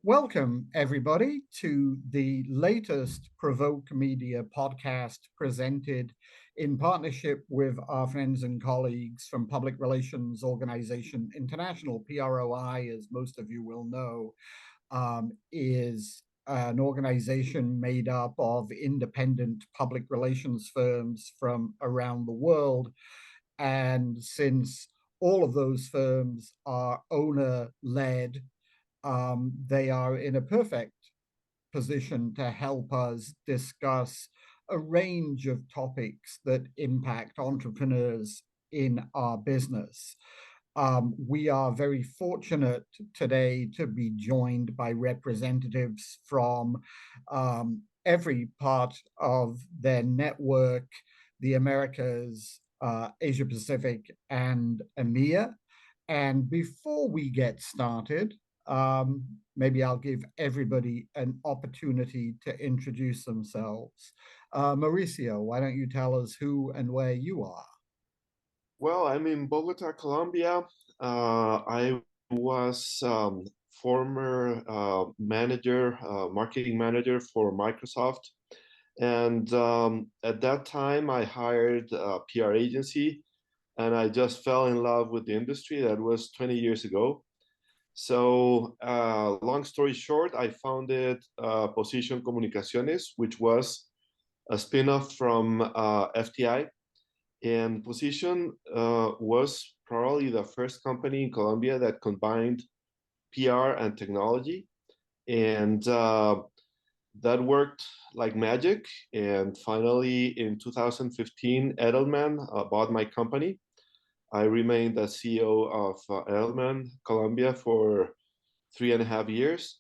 Welcome, everybody, to the latest Provoke Media podcast presented in partnership with our friends and colleagues from Public Relations Organization International. PROI, as most of you will know, is an organization made up of independent public relations firms from around the world. And since all of those firms are owner-led, they are in a perfect position to help us discuss a range of topics that impact entrepreneurs in our business. We are very fortunate today to be joined by representatives from every part of their network, the Americas, Asia Pacific, and EMEA. And before we get started, maybe I'll give everybody an opportunity to introduce themselves. Mauricio, why don't you tell us who and where you are? Well, I'm in Bogota, Colombia. I was former marketing manager for Microsoft. And at that time, I hired a PR agency, and I just fell in love with the industry. That was 20 years ago. So long story short, I founded Position Comunicaciones, which was a spin-off from FTI. And Position was probably the first company in Colombia that combined PR and technology. And that worked like magic. And finally, in 2015, Edelman bought my company. I remained the CEO of Edelman Colombia for 3.5 years.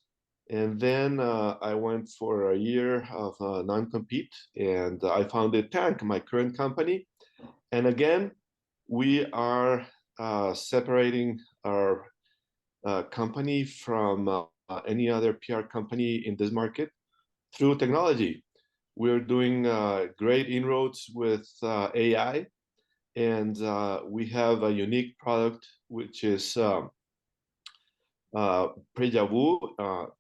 And then I went for a year of non-compete, and I founded Tank, my current company. And again, we are separating our company from any other PR company in this market through technology. We're doing great inroads with AI, and we have a unique product, which is Prejavu.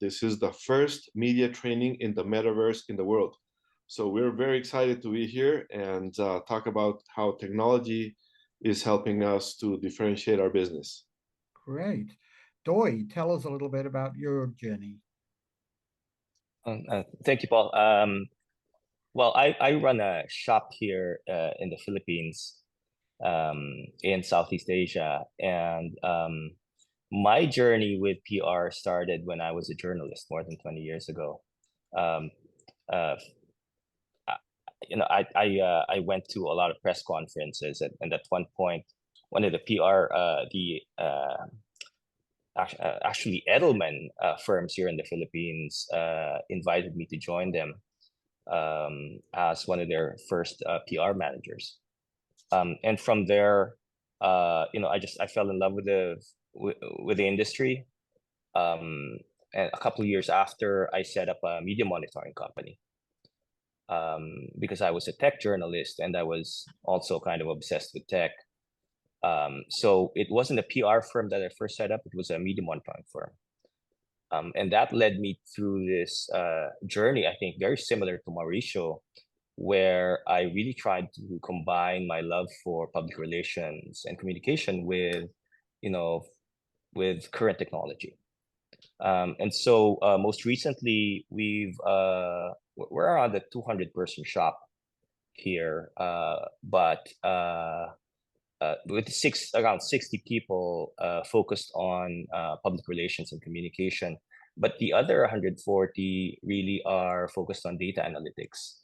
This is the first media training in the metaverse in the world. So we're very excited to be here and talk about how technology is helping us to differentiate our business. Great. Doi, tell us a little bit about your journey. Thank you, Paul. Well, I run a shop here in the Philippines, in Southeast Asia. And my journey with PR started when I was a journalist more than 20 years ago. I went to a lot of press conferences, and at one point, one of the PR, actually Edelman firms here in the Philippines invited me to join them as one of their first PR managers. And from there, I fell in love with the industry. And a couple of years after, I set up a media monitoring company. Because I was a tech journalist and I was also kind of obsessed with tech. So it wasn't a PR firm that I first set up, it was a media monitoring firm. And that led me through this journey, I think very similar to Mauricio, where I really tried to combine my love for public relations and communication with current technology. And so most recently, we're around a 200-person shop here, but with around 60 people focused on public relations and communication. But the other 140 really are focused on data analytics.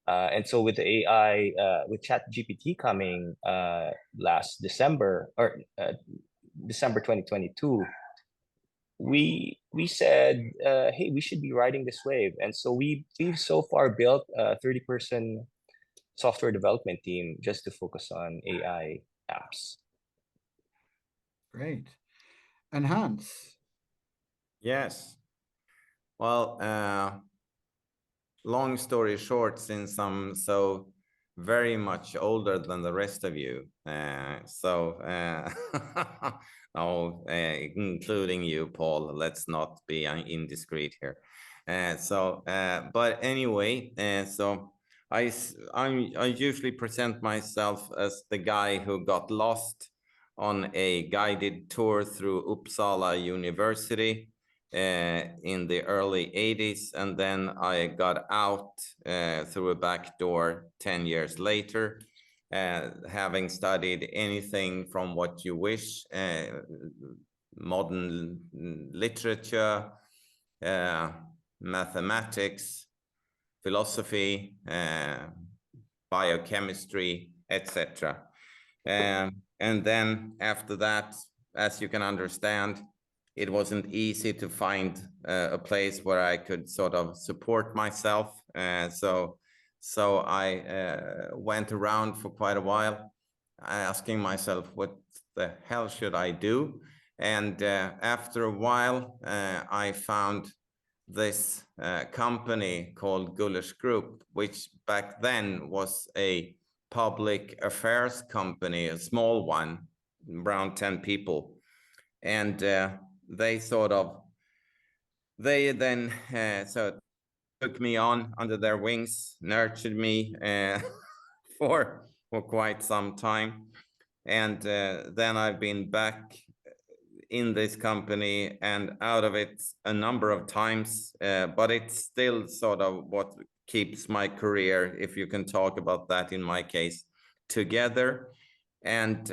And so with the AI, with ChatGPT coming last December, or December 2022, we said, hey, we should be riding this wave. And so we've so far built a 30-person software development team just to focus on AI apps. Great. And Hans? Yes. Well, long story short, since I'm so very much older than the rest of you. Oh, including you, Paul. Let's not be indiscreet here. But anyway, so I usually present myself as the guy who got lost on a guided tour through Uppsala University in the early 80s, and then I got out through a back door 10 years later, having studied anything from what you wish, modern literature, mathematics, philosophy, biochemistry, etc. And then after that, as you can understand, it wasn't easy to find a place where I could sort of support myself. So I went around for quite a while, asking myself, what the hell should I do? And after a while, I found this company called Gullers Group, which back then was a public affairs company, a small one, around 10 people. And they then took me on under their wings, nurtured me for quite some time. And then I've been back in this company and out of it a number of times, but it's still sort of what keeps my career, if you can talk about that in my case, together. And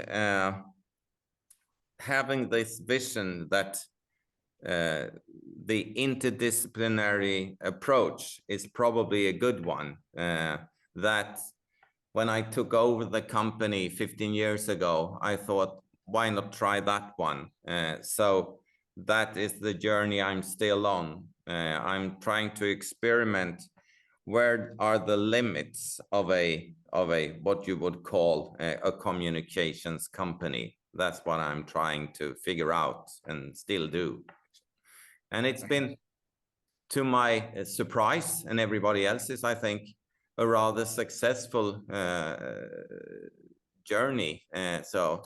having this vision that the interdisciplinary approach is probably a good one. That when I took over the company 15 years ago, I thought, why not try that one? So that is the journey I'm still on. I'm trying to experiment. Where are the limits of a what you would call a communications company? That's what I'm trying to figure out and still do. And it's been, to my surprise and everybody else's, I think, a rather successful journey. So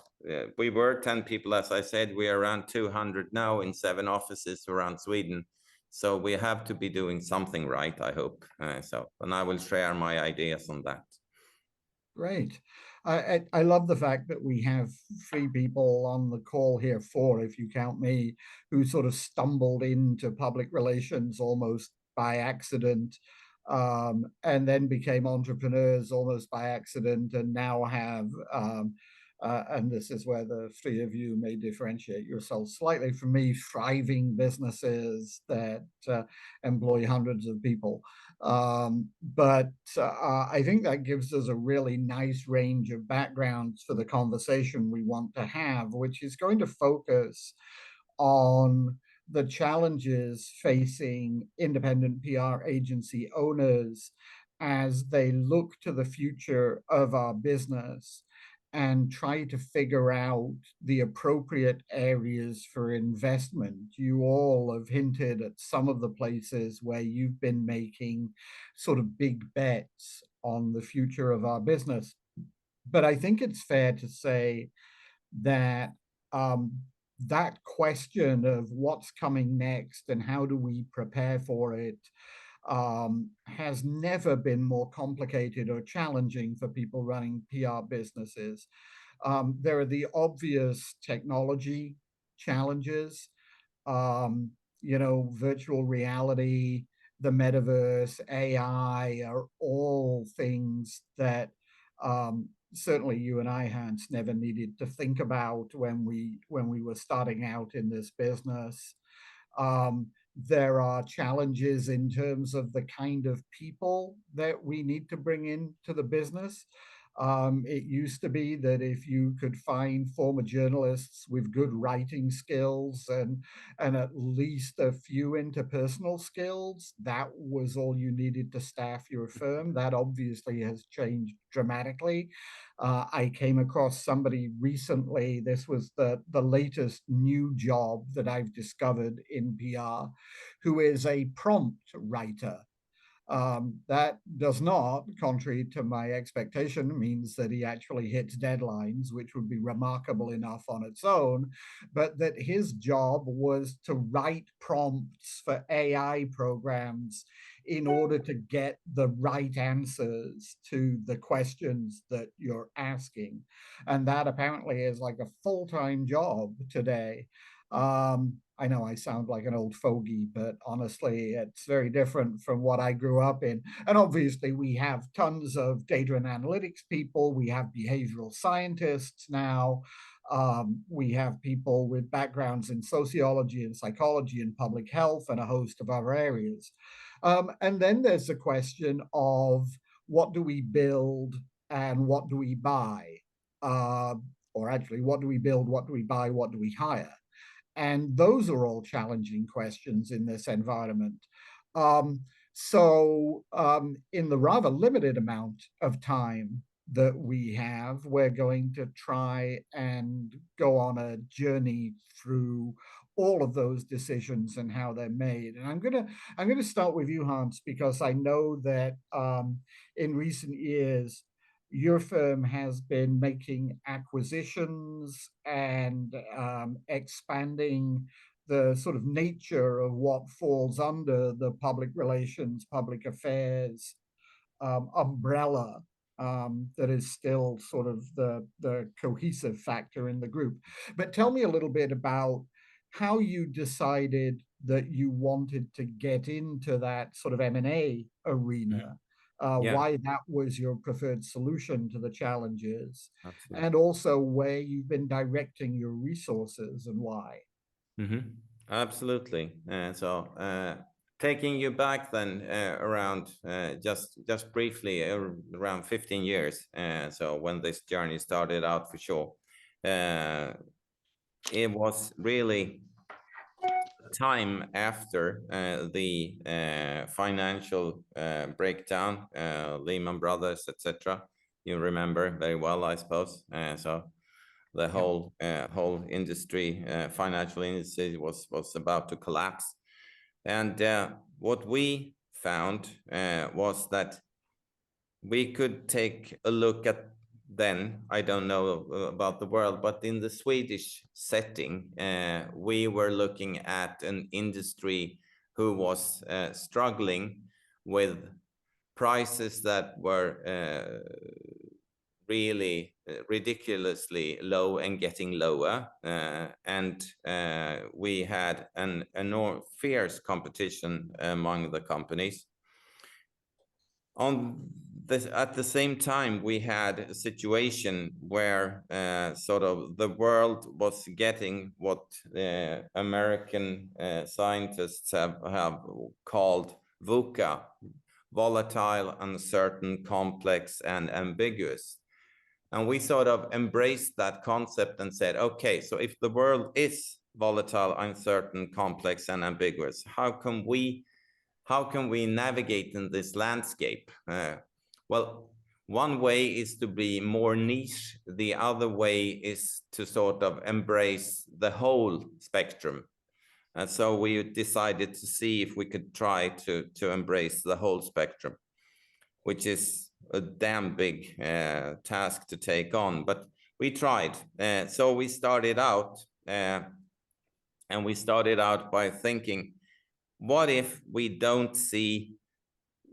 we were 10 people, as I said. We are around 200 now in 7 offices around Sweden. So we have to be doing something right, I hope. And I will share my ideas on that. Great. I love the fact that we have 3 people on the call here, 4 if you count me, who sort of stumbled into public relations almost by accident, and then became entrepreneurs almost by accident, and now have, and this is where the 3 of you may differentiate yourselves slightly from me, thriving businesses that employ hundreds of people. But I think that gives us a really nice range of backgrounds for the conversation we want to have, which is going to focus on the challenges facing independent PR agency owners as they look to the future of our business and try to figure out the appropriate areas for investment. You all have hinted at some of the places where you've been making sort of big bets on the future of our business. But I think it's fair to say that that question of what's coming next and how do we prepare for it has never been more complicated or challenging for people running PR businesses. There are the obvious technology challenges, virtual reality, the metaverse, AI are all things that certainly you and I, Hans, never needed to think about when we were starting out in this business. There are challenges in terms of the kind of people that we need to bring into the business. It used to be that if you could find former journalists with good writing skills and at least a few interpersonal skills, that was all you needed to staff your firm. That obviously has changed dramatically. I came across somebody recently. This was the latest new job that I've discovered in PR, who is a prompt writer. That does not, contrary to my expectation, means that he actually hits deadlines, which would be remarkable enough on its own, but that his job was to write prompts for AI programs in order to get the right answers to the questions that you're asking. And that apparently is like a full-time job today. I know I sound like an old fogey, but honestly, it's very different from what I grew up in. And obviously, we have tons of data and analytics people. We have behavioral scientists now. We have people with backgrounds in sociology and psychology and public health and a host of other areas. And then there's the question of what do we build and what do we buy? Or actually, what do we build, what do we buy, what do we hire? And those are all challenging questions in this environment. In the rather limited amount of time that we have, we're going to try and go on a journey through all of those decisions and how they're made. And I'm gonna start with you, Hans, because I know that in recent years your firm has been making acquisitions and expanding the sort of nature of what falls under the public relations, public affairs umbrella that is still sort of the cohesive factor in the group. But tell me a little bit about how you decided that you wanted to get into that sort of M&A arena, why that was your preferred solution to the challenges, Absolutely. and also where you've been directing your resources and why. Absolutely. Taking you back then around just briefly around 15 years. So when this journey started out for sure, it was really time after the financial breakdown, Lehman Brothers, etc. You remember very well, I suppose. So the whole industry, financial industry, was about to collapse. And what we found was that we could take a look at, then I don't know about the world, but in the Swedish setting, we were looking at an industry who was struggling with prices that were really ridiculously low and getting lower. We had an enormous fierce competition among the companies. At the same time, we had a situation where sort of the world was getting what American scientists have called VUCA, volatile, uncertain, complex, and ambiguous. And we sort of embraced that concept and said, okay, so if the world is volatile, uncertain, complex, and ambiguous, how can we navigate in this landscape? Well, one way is to be more niche. The other way is to sort of embrace the whole spectrum. And so we decided to see if we could try to embrace the whole spectrum, which is a damn big task to take on, but we tried. So we started out, and we started out by thinking, what if we don't see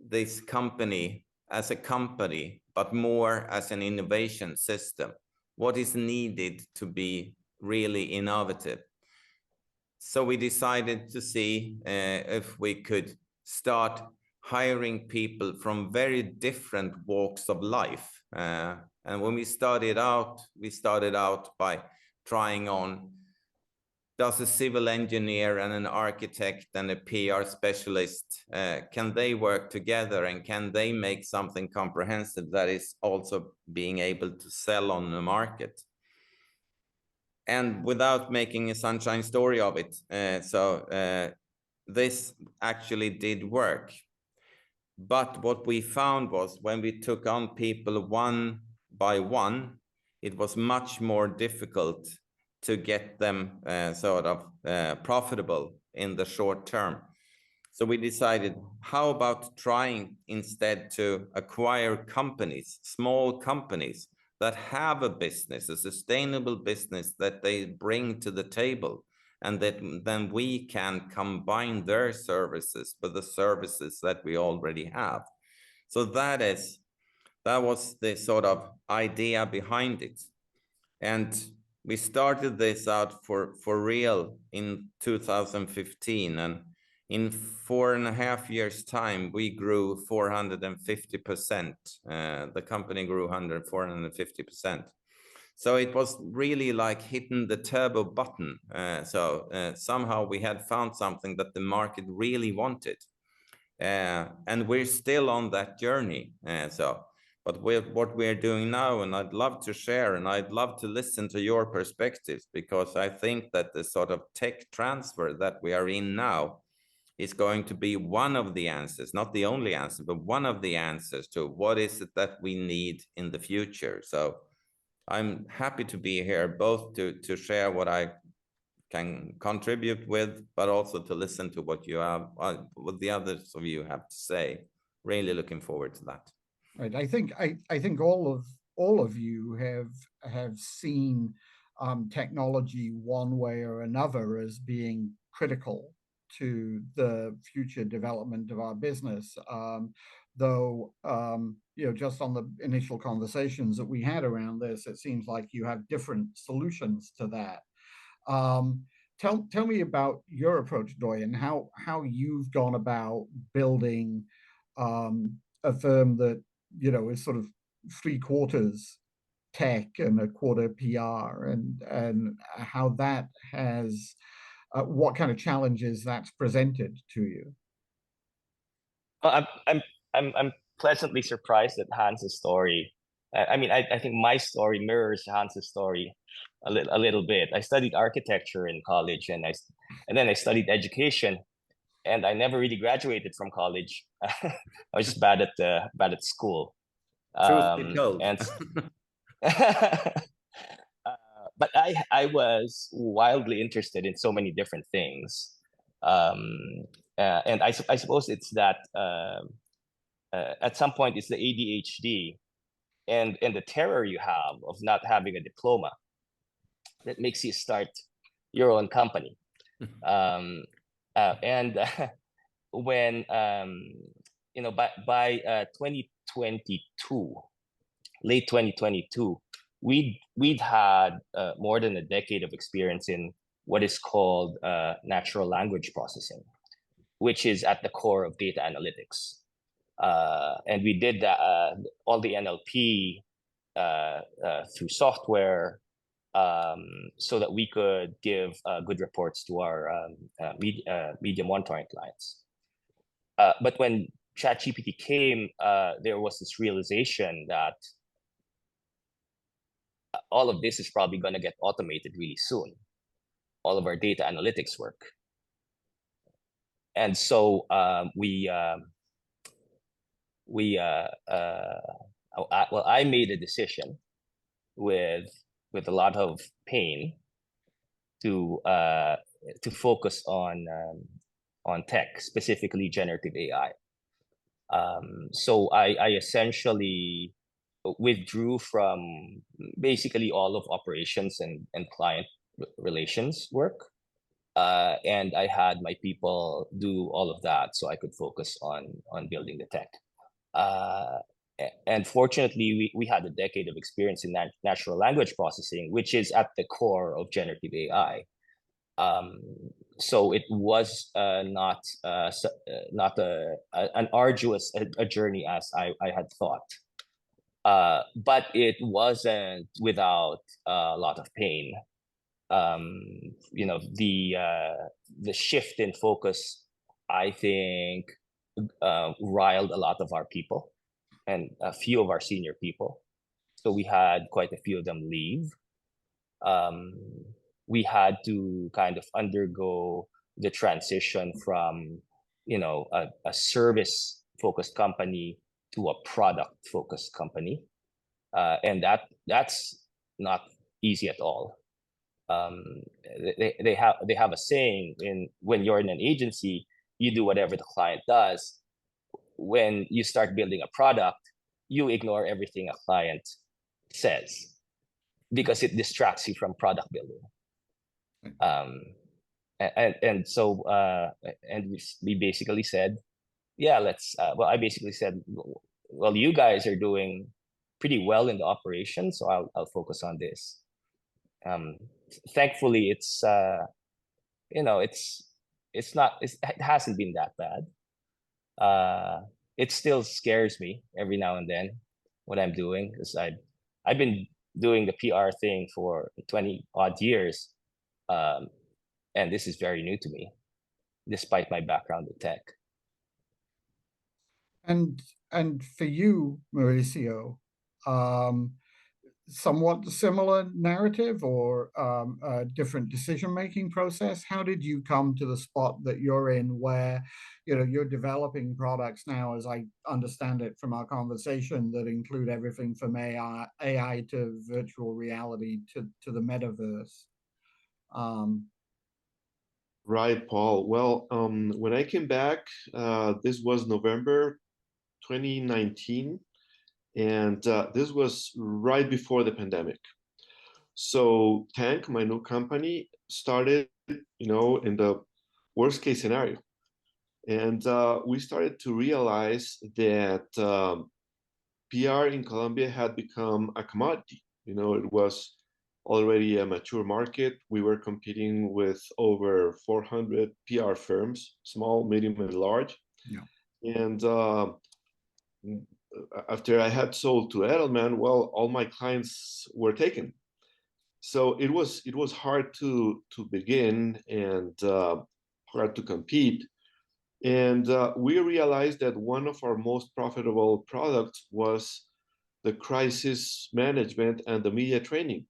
this company as a company, but more as an innovation system? What is needed to be really innovative? So we decided to see if we could start hiring people from very different walks of life. And when we started out by trying on, does a civil engineer and an architect and a PR specialist, can they work together, and can they make something comprehensive that is also being able to sell on the market? And without making a sunshine story of it, this actually did work. But what we found was, when we took on people one by one, it was much more difficult to get them profitable in the short term. So we decided, how about trying instead to acquire companies, small companies that have a business, a sustainable business that they bring to the table, and that then we can combine their services with the services that we already have. So that was the sort of idea behind it. And we started this out for real in 2015. And in 4.5 years' time, we grew 450%. The company grew 450%. So it was really like hitting the turbo button. Somehow we had found something that the market really wanted. And we're still on that journey. But with what we're doing now, and I'd love to share, and I'd love to listen to your perspectives, because I think that the sort of tech transfer that we are in now is going to be one of the answers, not the only answer, but one of the answers to what is it that we need in the future. So I'm happy to be here, both to share what I can contribute with, but also to listen to what you have, what the others of you have to say. Really looking forward to that. Right. I think all of you have seen technology one way or another as being critical to the future development of our business. Though just on the initial conversations that we had around this, it seems like you have different solutions to that. Tell me about your approach, Doyen, how you've gone about building a firm that is sort of 3/4 tech and 1/4 PR, and how that has what kind of challenges that's presented to you. Well, I'm pleasantly surprised at Hans's story. I mean, I think my story mirrors Hans's story a little bit. I studied architecture in college, and then I studied education, and I never really graduated from college. I was just bad at school. And but I was wildly interested in so many different things, and I suppose it's that at some point it's the ADHD and the terror you have of not having a diploma that makes you start your own company. And when by 2022, late 2022, we'd had more than a decade of experience in what is called natural language processing, which is at the core of data analytics. And we did that, all the NLP through software, so that we could give good reports to our media monitoring clients. But when ChatGPT came, there was this realization that all of this is probably going to get automated really soon, all of our data analytics work. And so I made a decision with a lot of pain to focus on tech, specifically generative AI. So I essentially withdrew from basically all of operations and client relations work. And I had my people do all of that so I could focus on building the tech. And fortunately, we had a decade of experience in natural language processing, which is at the core of generative AI. So it was not an arduous journey as I had thought. But it wasn't without a lot of pain. The shift in focus, I think, riled a lot of our people and a few of our senior people. So we had quite a few of them leave. We had to kind of undergo the transition from, a service-focused company to a product-focused company, and that's not easy at all. They have a saying when you're in an agency, you do whatever the client does. When you start building a product, you ignore everything a client says because it distracts you from product building. And so we basically said, yeah, let's. Well, I basically said, well, you guys are doing pretty well in the operation, so I'll focus on this. Thankfully, it's it hasn't been that bad. It still scares me every now and then what I'm doing, because I've been doing the PR thing for 20 odd years, and this is very new to me, despite my background in tech. And for you, Mauricio, somewhat similar narrative or a different decision-making process? How did you come to the spot that you're in where, you're developing products now, as I understand it from our conversation, that include everything from AI to virtual reality to the metaverse? Right, Paul. Well, when I came back, this was November 2019, and this was right before the pandemic. So Tank, my new company, started, in the worst case scenario. And we started to realize that PR in Colombia had become a commodity. It was already a mature market. We were competing with over 400 PR firms, small, medium, and large. Yeah. And after I had sold to Edelman, well, all my clients were taken. So it was hard to begin and hard to compete. And we realized that one of our most profitable products was the crisis management and the media training.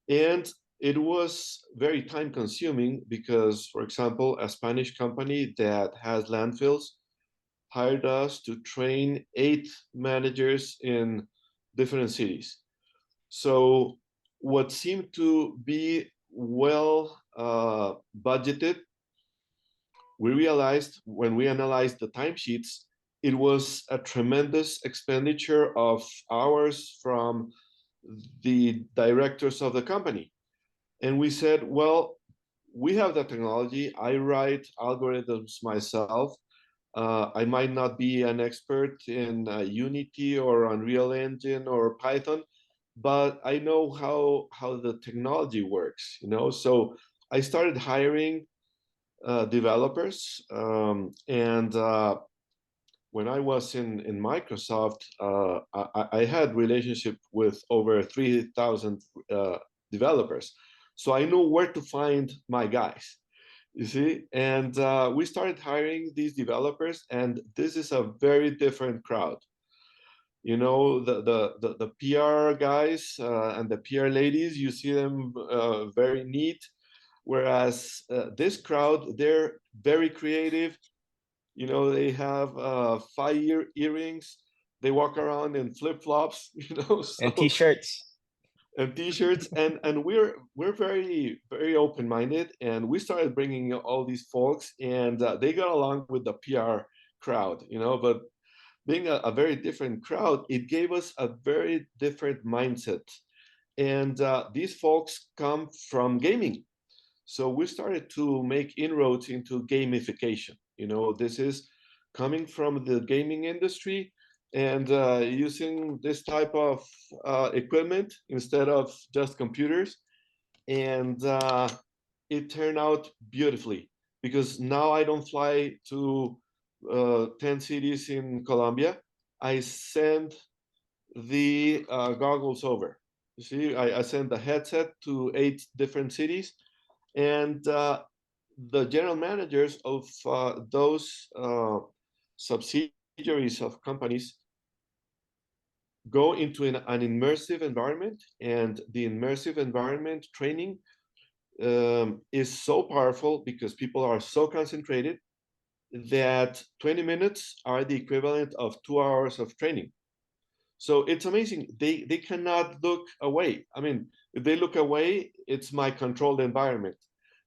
And it was very time consuming because, for example, a Spanish company that has landfills hired us to train 8 managers in different cities. So what seemed to be well budgeted, we realized when we analyzed the timesheets, it was a tremendous expenditure of hours from the directors of the company. And we said, well, we have the technology. I write algorithms myself. I might not be an expert in Unity or Unreal Engine or Python, but I know how the technology works, So I started hiring developers, and when I was in Microsoft, I had relationship with over 3,000 developers, so I know where to find my guys. You see, and we started hiring these developers, and this is a very different crowd. The PR guys and the PR ladies, you see them very neat, whereas this crowd, they're very creative. They have 5-year earrings. They walk around in flip-flops, And t-shirts. And t-shirts, and we're very, very open-minded, and we started bringing all these folks, and they got along with the PR crowd, but being a very different crowd, it gave us a very different mindset. And these folks come from gaming. So we started to make inroads into gamification. This is coming from the gaming industry and using this type of equipment instead of just computers. And it turned out beautifully, because now I don't fly to 10 cities in Colombia. I send the goggles over. You see, I send the headset to 8 different cities, and the general managers of those subsidiaries of companies go into an immersive environment, and the immersive environment training is so powerful because people are so concentrated that 20 minutes are the equivalent of 2 hours of training. So it's amazing. They cannot look away. I mean, if they look away, it's my controlled environment.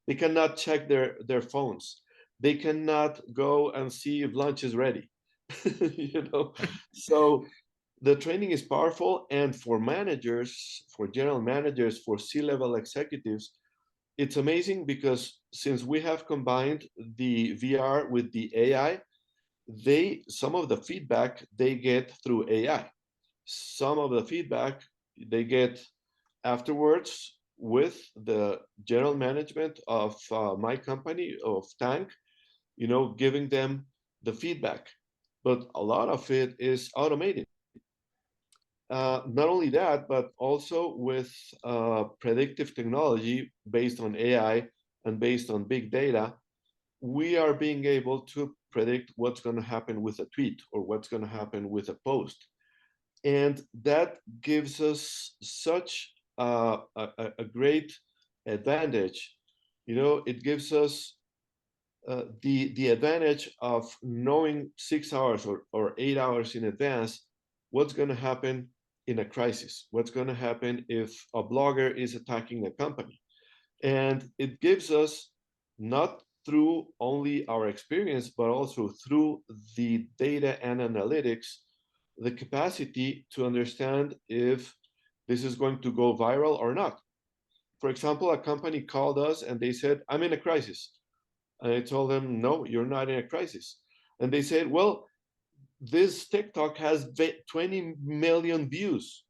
They cannot check their phones. they cannot go and see if lunch is ready. So the training is powerful, and for managers, for general managers, for C-level executives, it's amazing because since we have combined the VR with the AI, some of the feedback they get through AI. Some of the feedback they get afterwards with the general management of my company, of Tank, giving them the feedback. But a lot of it is automated. Not only that, but also with predictive technology based on AI and based on big data, we are being able to predict what's going to happen with a tweet or what's going to happen with a post. And that gives us such a great advantage. It gives us the advantage of knowing 6 hours or 8 hours in advance what's going to happen in a crisis, what's going to happen if a blogger is attacking a company. And it gives us, not through only our experience, but also through the data and analytics, the capacity to understand if this is going to go viral or not. For example, a company called us and they said, I'm in a crisis. And I told them, no, you're not in a crisis. And they said, well, this TikTok has 20 million views.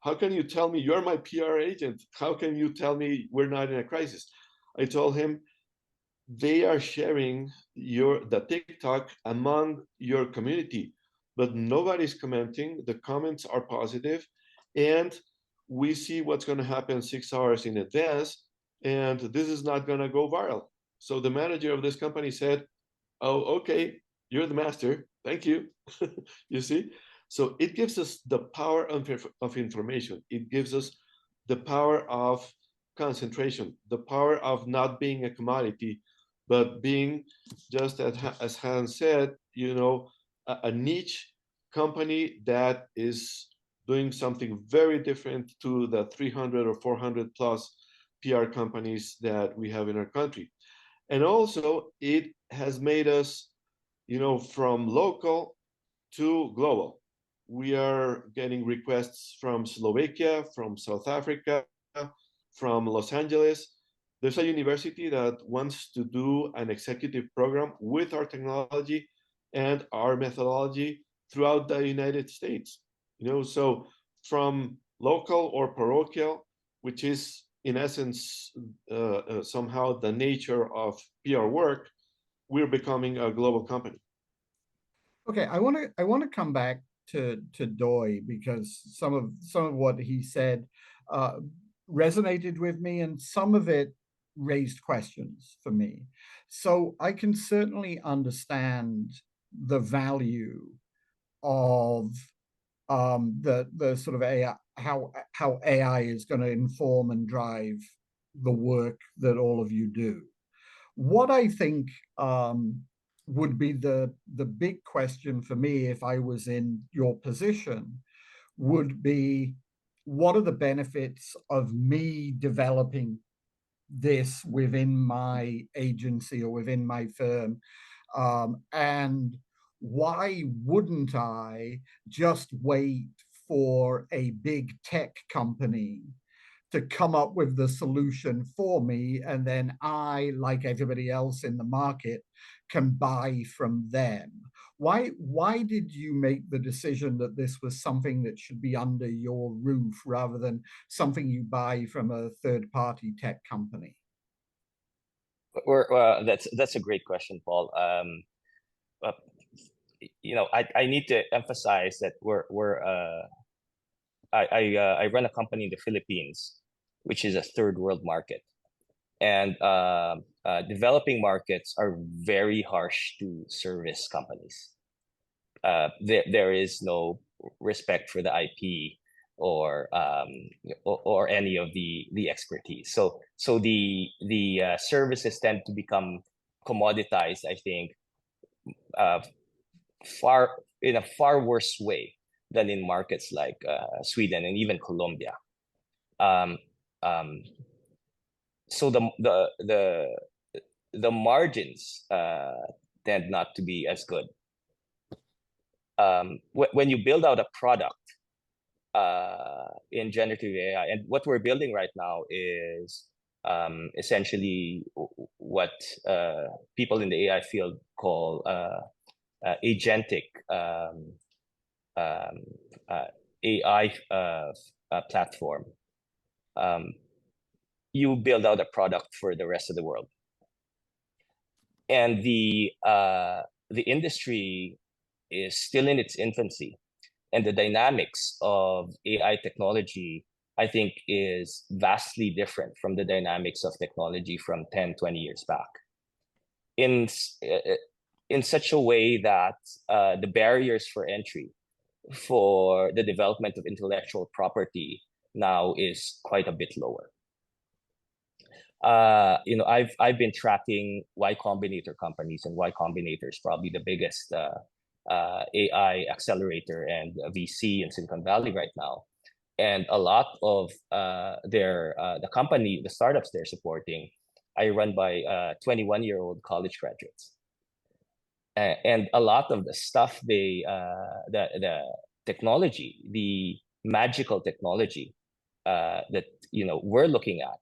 How can you tell me you're my PR agent? How can you tell me we're not in a crisis? I told him, they are sharing the TikTok among your community, but nobody's commenting. The comments are positive, and we see what's going to happen 6 hours in advance, and this is not going to go viral. So the manager of this company said, oh, okay, you're the master. Thank you. You see? So it gives us the power of information. It gives us the power of concentration, the power of not being a commodity, but being, just as Hans said, a niche company that is doing something very different to the 300 or 400 plus PR companies that we have in our country. And also, it has made us, from local to global. We are getting requests from Slovakia, from South Africa, from Los Angeles. There's a university that wants to do an executive program with our technology and our methodology throughout the United States. So from local or parochial, which is in essence somehow the nature of PR work, we're becoming a global company. Okay, I want to come back to Doi, because some of what he said resonated with me, and some of it raised questions for me. So I can certainly understand the value of the sort of AI, how AI is going to inform and drive the work that all of you do. What I think would be the big question for me if I was in your position would be, what are the benefits of me developing this within my agency or within my firm? And why wouldn't I just wait for a big tech company to come up with the solution for me, and then I, like everybody else in the market, can buy from them? Why did you make the decision that this was something that should be under your roof rather than something you buy from a third-party tech company? That's a great question, Paul. I need to emphasize that I run a company in the Philippines, which is a third world market, and developing markets are very harsh to service companies. There is no respect for the IP or any of the expertise. So the services tend to become commoditized, I think, in a far worse way than in markets like Sweden and even Colombia. So the margins tend not to be as good. When you build out a product in generative AI, and what we're building right now is essentially what people in the AI field call agentic AI platform. You build out a product for the rest of the world, and the industry is still in its infancy, and the dynamics of AI technology, I think, is vastly different from the dynamics of technology from 10, 20 years back. In such a way that the barriers for entry for the development of intellectual property now is quite a bit lower. I've been tracking Y Combinator companies, and Y Combinator is probably the biggest AI accelerator and VC in Silicon Valley right now. And a lot of the startups they're supporting, are run by 21-year-old college graduates. And a lot of the stuff the technology, the magical technology that we're looking at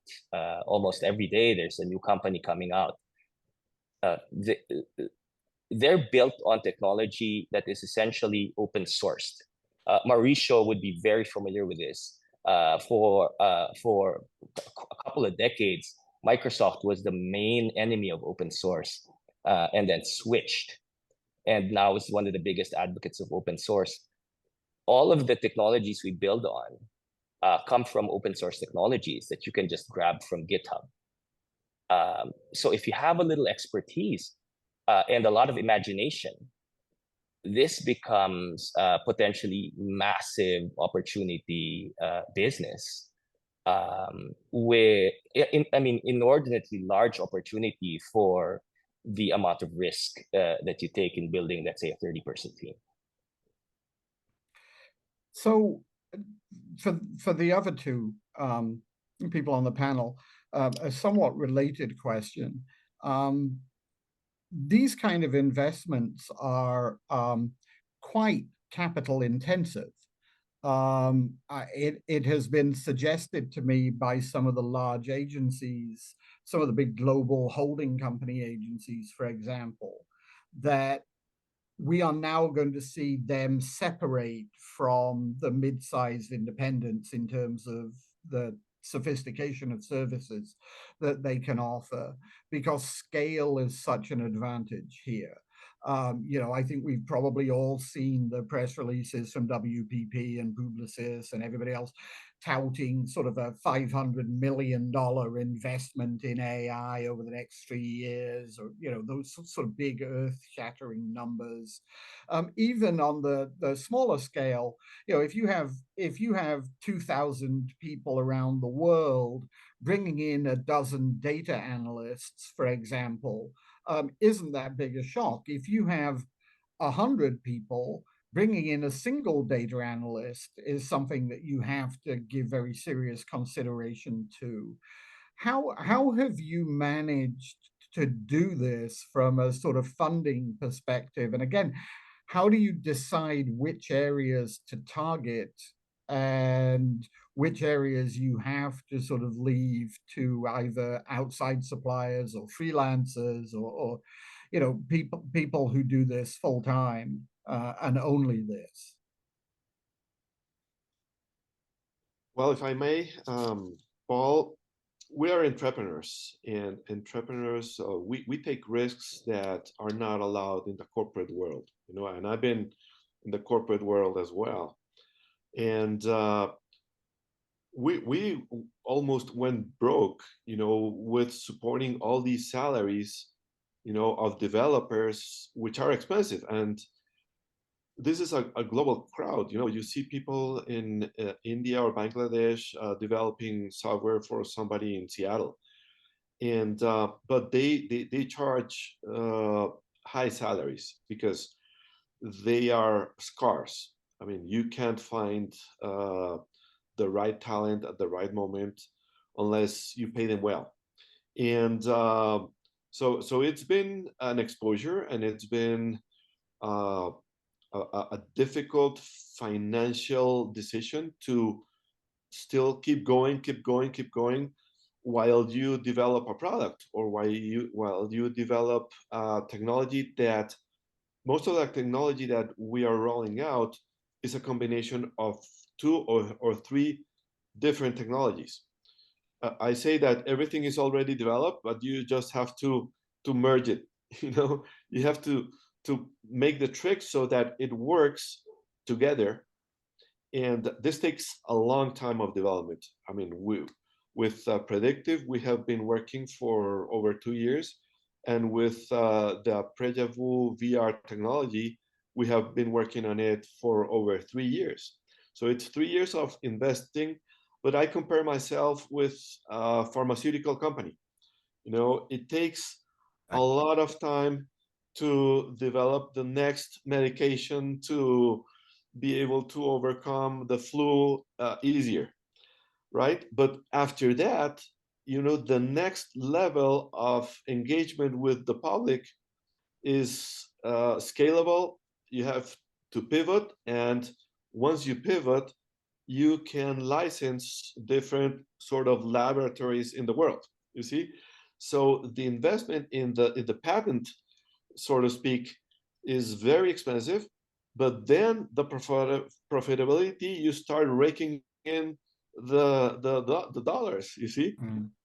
almost every day, there's a new company coming out. They're built on technology that is essentially open sourced. Mauricio would be very familiar with this. For a couple of decades, Microsoft was the main enemy of open source, and then switched, and now is one of the biggest advocates of open source. All of the technologies we build on come from open source technologies that you can just grab from GitHub. So if you have a little expertise and a lot of imagination, this becomes potentially massive opportunity business with, inordinately large opportunity for the amount of risk that you take in building, let's say, a 30-person team. So for the other two people on the panel, a somewhat related question. These kind of investments are quite capital intensive. It has been suggested to me by some of the large agencies, some of the big global holding company agencies, for example, that we are now going to see them separate from the mid-sized independents in terms of the sophistication of services that they can offer, because scale is such an advantage here. I think we've probably all seen the press releases from WPP and Publicis and everybody else touting sort of a $500 million investment in AI over the next 3 years, or those sort of big earth-shattering numbers. Even on the smaller scale, if you have 2,000 people around the world, bringing in a dozen data analysts, for example, isn't that big a shock. If you have 100 people, bringing in a single data analyst is something that you have to give very serious consideration to. How have you managed to do this from a sort of funding perspective? And again, how do you decide which areas to target and which areas you have to sort of leave to either outside suppliers or freelancers or people who do this full time and only this? Well, if I may, Paul, we are entrepreneurs, and entrepreneurs, we take risks that are not allowed in the corporate world, and I've been in the corporate world as well. And we almost went broke, with supporting all these salaries, of developers, which are expensive. And this is a global crowd. You see people in India or Bangladesh developing software for somebody in Seattle, and but they charge high salaries because they are scarce. I mean, you can't find the right talent at the right moment unless you pay them well. And So it's been an exposure, and it's been uh, a difficult financial decision to still keep going, keep going, keep going, while you develop a product, or while you develop technology that most of the technology that we are rolling out is a combination of two or three different technologies. I say that everything is already developed, but you just have to merge it. You have to make the trick so that it works together, and this takes a long time of development. I mean, with predictive, we have been working for over 2 years, and with the Prejavu VR technology, we have been working on it for over 3 years. So it's 3 years of investing, but I compare myself with a pharmaceutical company. It takes a lot of time to develop the next medication to be able to overcome the flu easier, right? But after that, the next level of engagement with the public is scalable. You have to pivot, and once you pivot, you can license different sort of laboratories in the world. You see, so the investment in the patent, so to speak, is very expensive, but then the profitability, you start raking in the dollars. You see,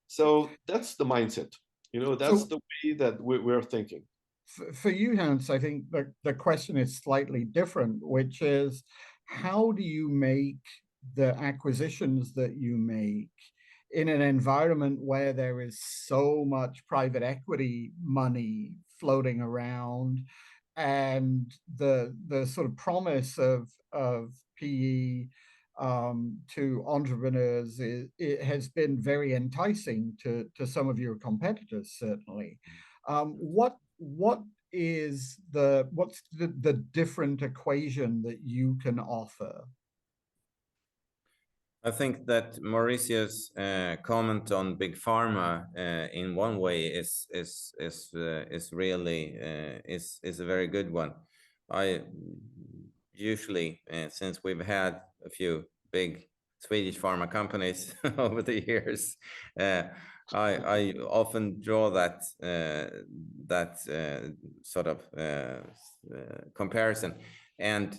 so that's the mindset. That's So the way that we're thinking. for you, Hans, I think the question is slightly different, which is how do you make the acquisitions that you make in an environment where there is so much private equity money floating around, and the sort of promise of PE to entrepreneurs it has been very enticing to some of your competitors, certainly. What is what's the different equation that you can offer? I think that Mauricio's comment on big pharma in one way is really is a very good one. I usually, since we've had a few big Swedish pharma companies over the years, I often draw that sort of comparison. And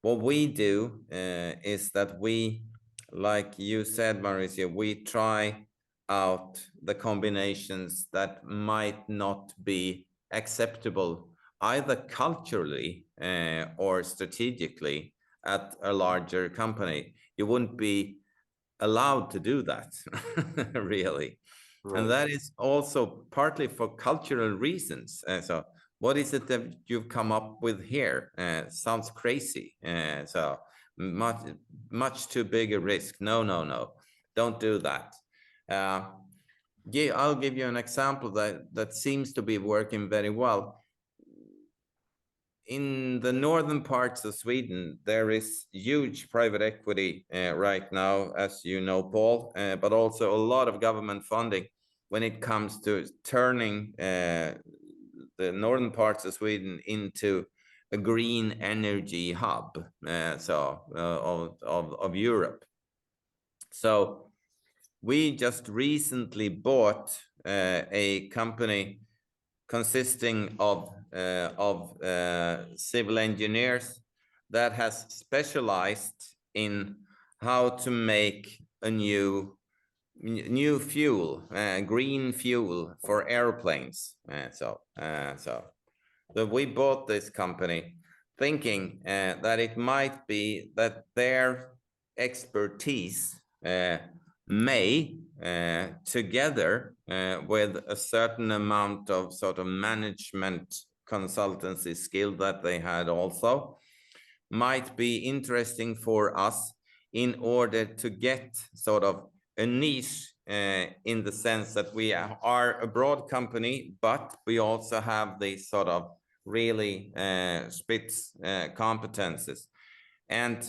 what we do is that we, like you said, Mauricio, we try out the combinations that might not be acceptable either culturally or strategically at a larger company. You wouldn't be allowed to do that, really. Right. And that is also partly for cultural reasons. So what is it that you've come up with here? Sounds crazy. So much too big a risk. No. Don't do that. Yeah, I'll give you an example that seems to be working very well. In the northern parts of Sweden, there is huge private equity right now, as you know, Paul, but also a lot of government funding when it comes to turning the northern parts of Sweden into a green energy hub of Europe. So we just recently bought a company consisting of civil engineers that has specialized in how to make a new fuel, green fuel for airplanes. So we bought this company thinking that it might be that their expertise may, together with a certain amount of sort of management consultancy skill that they had also, might be interesting for us in order to get sort of a niche in the sense that we are a broad company, but we also have these sort of really spitz competences. And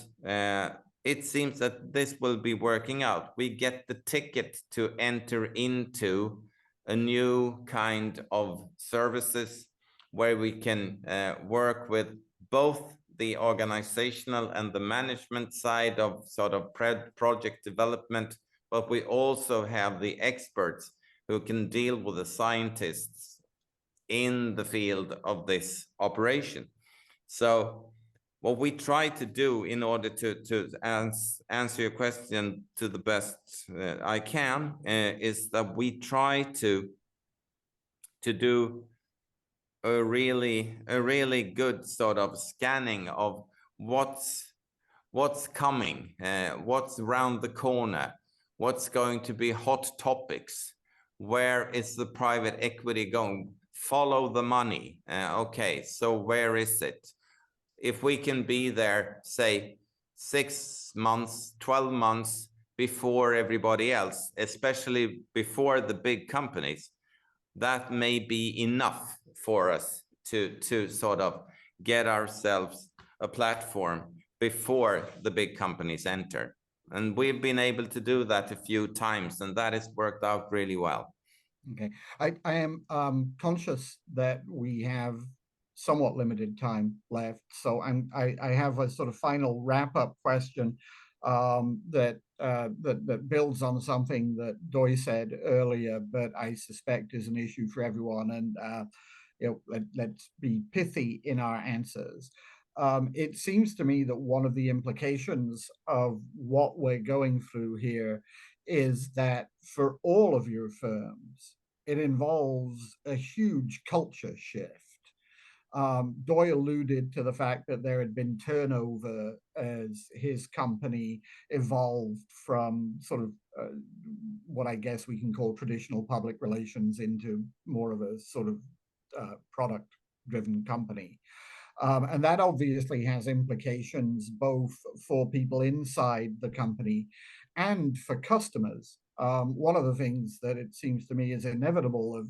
it seems that this will be working out. We get the ticket to enter into a new kind of services where we can work with both the organizational and the management side of sort of project development, but we also have the experts who can deal with the scientists in the field of this operation. So what we try to do in order to answer your question to the best I can is that we try to do a really good sort of scanning of what's coming, what's around the corner, what's going to be hot topics, where is the private equity going, follow the money. Okay, so where is it? If we can be there, say 6 months, 12 months before everybody else, especially before the big companies, that may be enough for us to sort of get ourselves a platform before the big companies enter. And we've been able to do that a few times, and that has worked out really well. Okay, I am conscious that we have somewhat limited time left, so I have a sort of final wrap-up question that builds on something that Doi said earlier, but I suspect is an issue for everyone. And let's be pithy in our answers. It seems to me that one of the implications of what we're going through here is that for all of your firms, it involves a huge culture shift. Doi alluded to the fact that there had been turnover as his company evolved from sort of what I guess we can call traditional public relations into more of a sort of product-driven company. And that obviously has implications both for people inside the company and for customers. One of the things that it seems to me is inevitable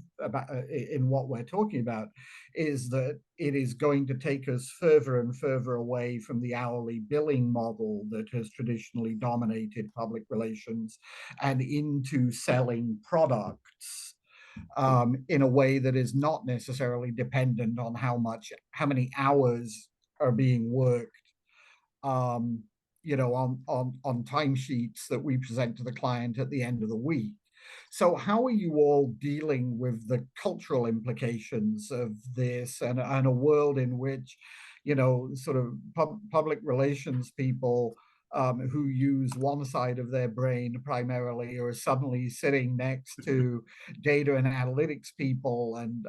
in what we're talking about is that it is going to take us further and further away from the hourly billing model that has traditionally dominated public relations and into selling products in a way that is not necessarily dependent on how many hours are being worked, on timesheets that we present to the client at the end of the week. So how are you all dealing with the cultural implications of this and a world in which, sort of public relations people who use one side of their brain primarily are suddenly sitting next to data and analytics people and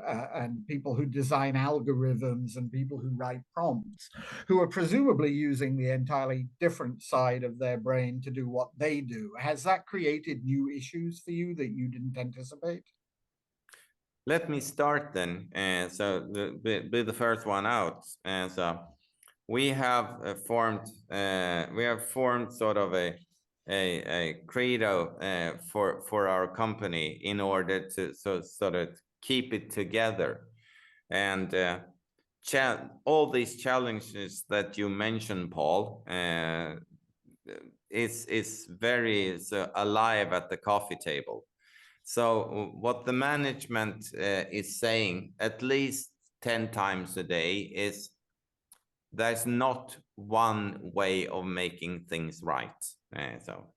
people who design algorithms and people who write prompts, who are presumably using the entirely different side of their brain to do what they do. Has that created new issues for you that you didn't anticipate? Let me start then. So be the first one out. So we have formed sort of a credo for our company in order to sort of keep it together. And all these challenges that you mentioned, Paul, is very alive at the coffee table. So what the management is saying at least 10 times a day is there's not one way of making things right. So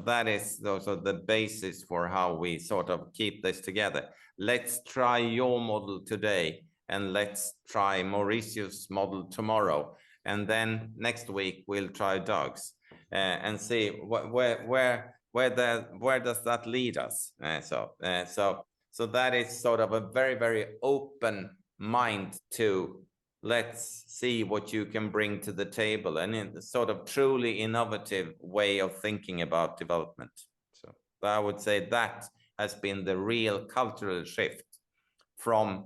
that is also the basis for how we sort of keep this together. Let's try your model today, and let's try Mauricio's model tomorrow, and then next week we'll try Doug's, and see where does that lead us. So that is sort of a very, very open mind to let's see what you can bring to the table, and in a sort of truly innovative way of thinking about development. So I would say that has been the real cultural shift from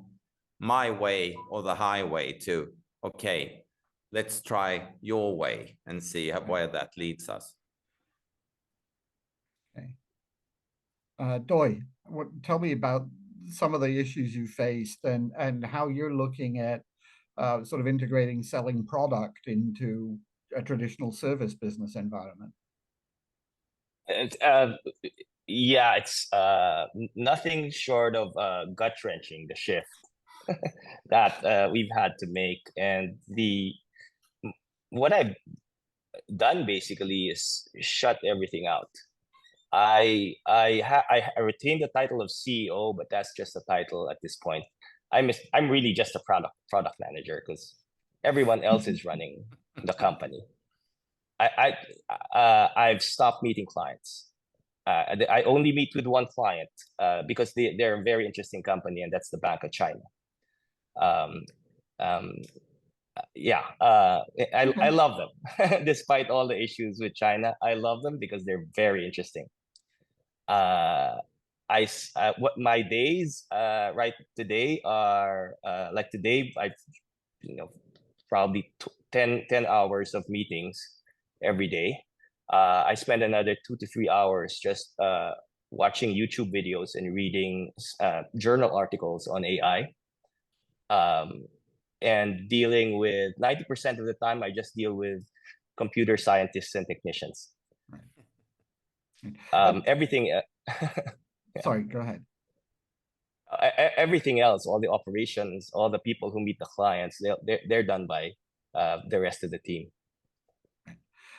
my way or the highway to, okay, let's try your way and see where that leads us. Okay. Doi, tell me about some of the issues you faced and how you're looking at sort of integrating selling product into a traditional service business environment. Yeah, it's nothing short of gut wrenching, the shift that we've had to make. And what I've done basically is shut everything out. I retained the title of CEO, but that's just a title at this point. I'm really just a product manager because everyone else is running the company. I've stopped meeting clients. I only meet with one client because they're a very interesting company, and that's the Bank of China. Um, um, yeah, I love them despite all the issues with China. I love them because they're very interesting. What my days right today are like today I've probably 10 hours of meetings every day. I spend another 2 to 3 hours just watching YouTube videos and reading journal articles on AI. And dealing with 90% of the time, I just deal with computer scientists and technicians. Right. Everything. Sorry, go ahead. Everything else, all the operations, all the people who meet the clients, they're done by the rest of the team.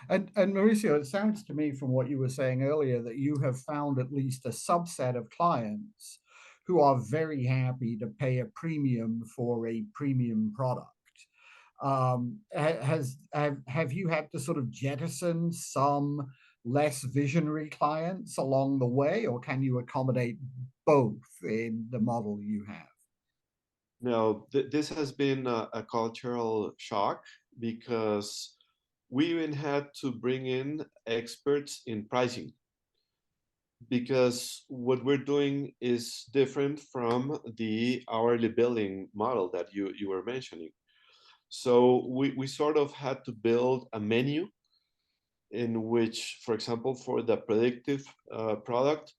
And Mauricio, it sounds to me from what you were saying earlier that you have found at least a subset of clients who are very happy to pay a premium for a premium product. Have you had to sort of jettison some less visionary clients along the way, or can you accommodate both in the model you have? No, this has been a cultural shock because we even had to bring in experts in pricing because what we're doing is different from the hourly billing model that you were mentioning. So we sort of had to build a menu in which, for example, for the predictive product,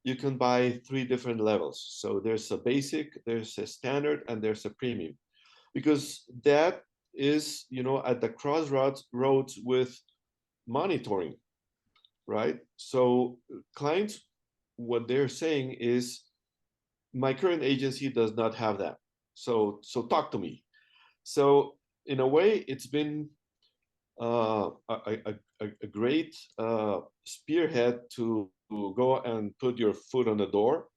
you can buy 3 different levels. So there's a basic, there's a standard, and there's a premium. Because that is, at the crossroads with monitoring, right? So clients, what they're saying is, my current agency does not have that. So talk to me. So in a way, it's been a great spearhead to go and put your foot on the door.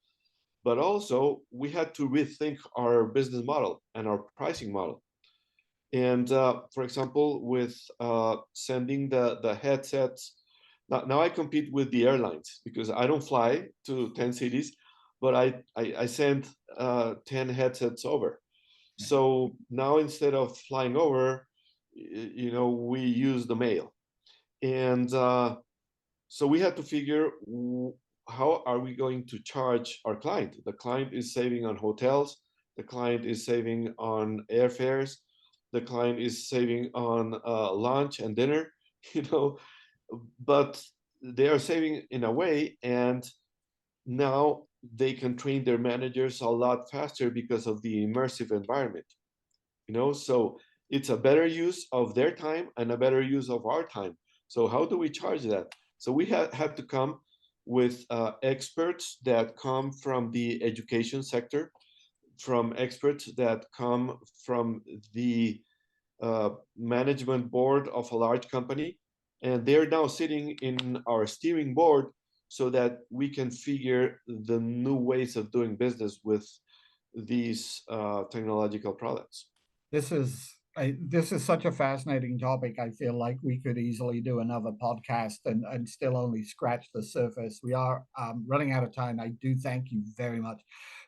But also, we had to rethink our business model and our pricing model. And for example, with sending the headsets, now I compete with the airlines because I don't fly to 10 cities, but I send 10 headsets over. So now instead of flying over, we use the mail. And so we had to figure how are we going to charge our client? The client is saving on hotels. The client is saving on airfares. The client is saving on lunch and dinner, but they are saving in a way. And now they can train their managers a lot faster because of the immersive environment, so it's a better use of their time and a better use of our time. So how do we charge that? So we had to come with experts that come from the education sector, from experts that come from the management board of a large company, and they're now sitting in our steering board so that we can figure the new ways of doing business with these technological products. This is such a fascinating topic. I feel like we could easily do another podcast and still only scratch the surface. We are running out of time. I do thank you very much.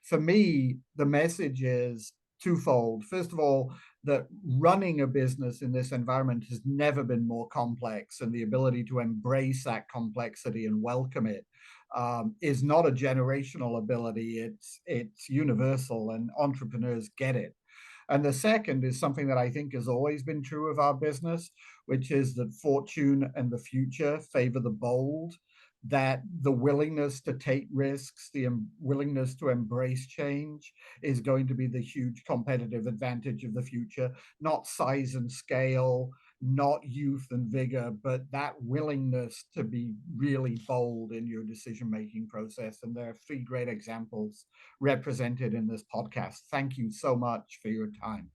For me, the message is twofold. First of all, that running a business in this environment has never been more complex, and the ability to embrace that complexity and welcome it is not a generational ability. It's universal, and entrepreneurs get it. And the second is something that I think has always been true of our business, which is that fortune and the future favor the bold, that the willingness to take risks, the willingness to embrace change is going to be the huge competitive advantage of the future, not size and scale, not youth and vigor, but that willingness to be really bold in your decision-making process. And there are three great examples represented in this podcast. Thank you so much for your time.